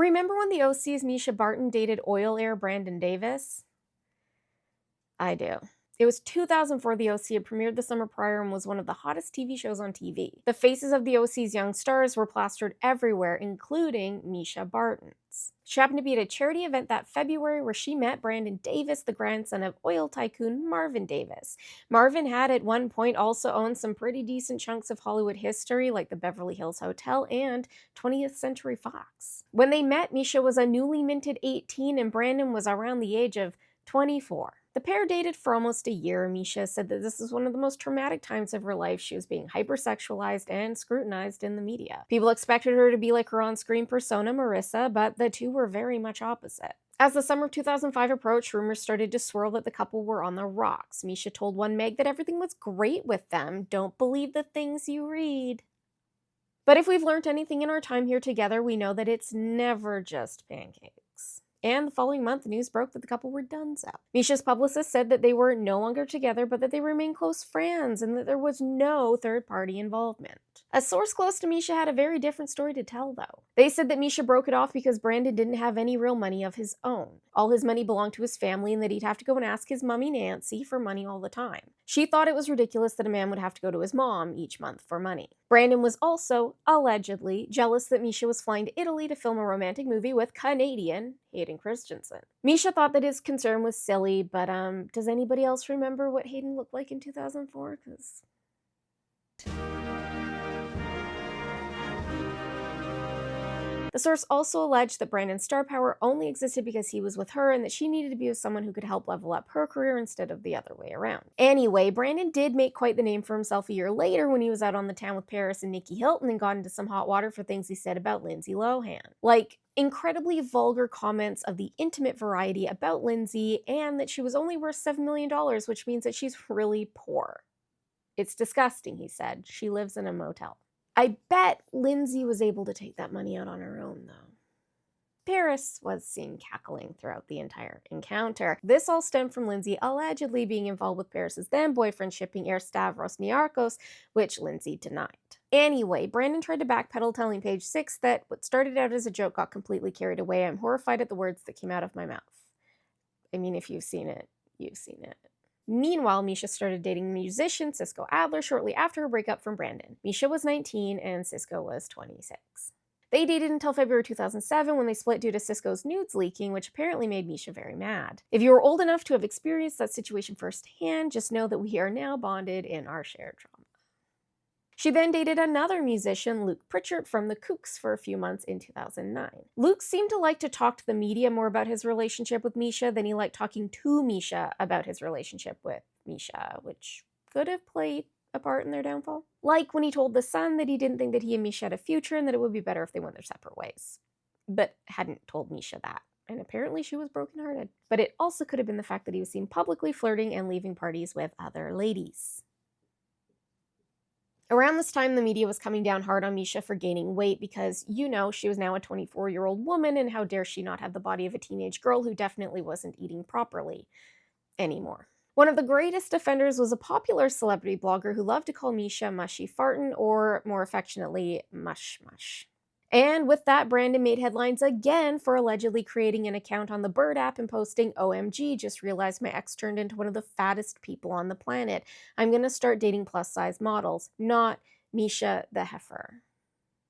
Remember when the OC's Misha Barton dated oil heir Brandon Davis? I do. It was 2004. The OC had premiered the summer prior and was one of the hottest TV shows on TV. The faces of the OC's young stars were plastered everywhere, including Misha Barton's. She happened to be at a charity event that February where she met Brandon Davis, the grandson of oil tycoon Marvin Davis. Marvin had at one point also owned some pretty decent chunks of Hollywood history, like the Beverly Hills Hotel and 20th Century Fox. When they met, Misha was a newly minted 18 and Brandon was around the age of 24. The pair dated for almost a year. Misha said that this was one of the most traumatic times of her life. She was being hypersexualized and scrutinized in the media. People expected her to be like her on-screen persona, Marissa, but the two were very much opposite. As the summer of 2005 approached, rumors started to swirl that the couple were on the rocks. Misha told One Meg that everything was great with them. Don't believe the things you read. But if we've learned anything in our time here together, we know that it's never just pancakes. And the following month, the news broke that the couple were donezo. Misha's publicist said that they were no longer together, but that they remained close friends and that there was no third-party involvement. A source close to Misha had a very different story to tell, though. They said that Misha broke it off because Brandon didn't have any real money of his own. All his money belonged to his family and that he'd have to go and ask his mummy Nancy for money all the time. She thought it was ridiculous that a man would have to go to his mom each month for money. Brandon was also, allegedly, jealous that Misha was flying to Italy to film a romantic movie with Canadian Hayden Christensen. Misha thought that his concern was silly, but does anybody else remember what Hayden looked like in 2004? The source also alleged that Brandon's star power only existed because he was with her and that she needed to be with someone who could help level up her career instead of the other way around. Anyway, Brandon did make quite the name for himself a year later when he was out on the town with Paris and Nikki Hilton and got into some hot water for things he said about Lindsay Lohan. Like, incredibly vulgar comments of the intimate variety about Lindsay and that she was only worth $7 million, which means that she's really poor. It's disgusting, he said. She lives in a motel. I bet Lindsay was able to take that money out on her own, though. Paris was seen cackling throughout the entire encounter. This all stemmed from Lindsay allegedly being involved with Paris's then-boyfriend shipping heir Stavros Niarchos, which Lindsay denied. Anyway, Brandon tried to backpedal, telling Page Six that what started out as a joke got completely carried away. I'm horrified at the words that came out of my mouth. I mean, if you've seen it, you've seen it. Meanwhile, Misha started dating musician Cisco Adler shortly after her breakup from Brandon. Misha was 19 and Cisco was 26. They dated until February 2007 when they split due to Cisco's nudes leaking, which apparently made Misha very mad. If you are old enough to have experienced that situation firsthand, just know that we are now bonded in our shared trauma. She then dated another musician, Luke Pritchard, from the Kooks for a few months in 2009. Luke seemed to like to talk to the media more about his relationship with Misha than he liked talking to Misha about his relationship with Misha, which could have played a part in their downfall. Like when he told The Sun that he didn't think that he and Misha had a future and that it would be better if they went their separate ways. But hadn't told Misha that. And apparently she was brokenhearted. But it also could have been the fact that he was seen publicly flirting and leaving parties with other ladies. Around this time, the media was coming down hard on Misha for gaining weight because, she was now a 24-year-old woman, and how dare she not have the body of a teenage girl who definitely wasn't eating properly anymore. One of the greatest offenders was a popular celebrity blogger who loved to call Misha Mushy Fartin, or more affectionately, Mush Mush. And with that, Brandon made headlines again for allegedly creating an account on the Bird app and posting, "OMG, just realized my ex turned into one of the fattest people on the planet. I'm gonna start dating plus-size models, not Misha the heifer."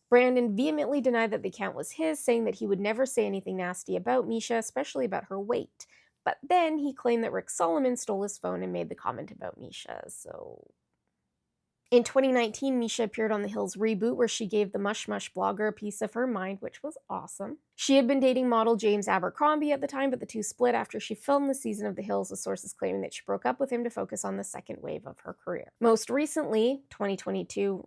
Brandon vehemently denied that the account was his, saying that he would never say anything nasty about Misha, especially about her weight. But then he claimed that Rick Solomon stole his phone and made the comment about Misha, so... In 2019, Misha appeared on The Hills reboot, where she gave the Mush Mush blogger a piece of her mind, which was awesome. She had been dating model James Abercrombie at the time, but the two split after she filmed the season of The Hills, with sources claiming that she broke up with him to focus on the second wave of her career. Most recently, 2022,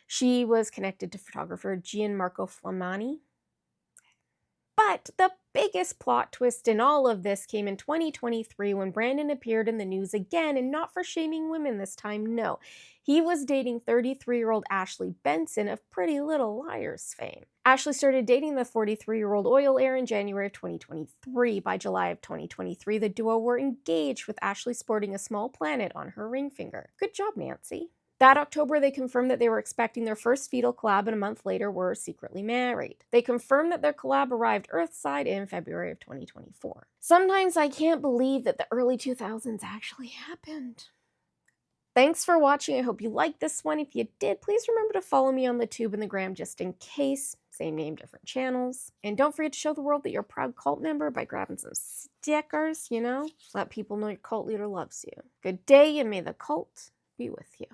she was connected to photographer Gianmarco Flamani. But the biggest plot twist in all of this came in 2023 when Brandon appeared in the news again, and not for shaming women this time, no. He was dating 33-year-old Ashley Benson of Pretty Little Liars fame. Ashley started dating the 43-year-old oil heir in January of 2023. By July of 2023, the duo were engaged, with Ashley sporting a small planet on her ring finger. Good job, Nancy. That October, they confirmed that they were expecting their first fetal collab, and a month later were secretly married. They confirmed that their collab arrived Earthside in February of 2024. Sometimes I can't believe that the early 2000s actually happened. Thanks for watching. I hope you liked this one. If you did, please remember to follow me on the tube and the gram just in case. Same name, different channels. And don't forget to show the world that you're a proud cult member by grabbing some stickers, Let people know your cult leader loves you. Good day, and may the cult be with you.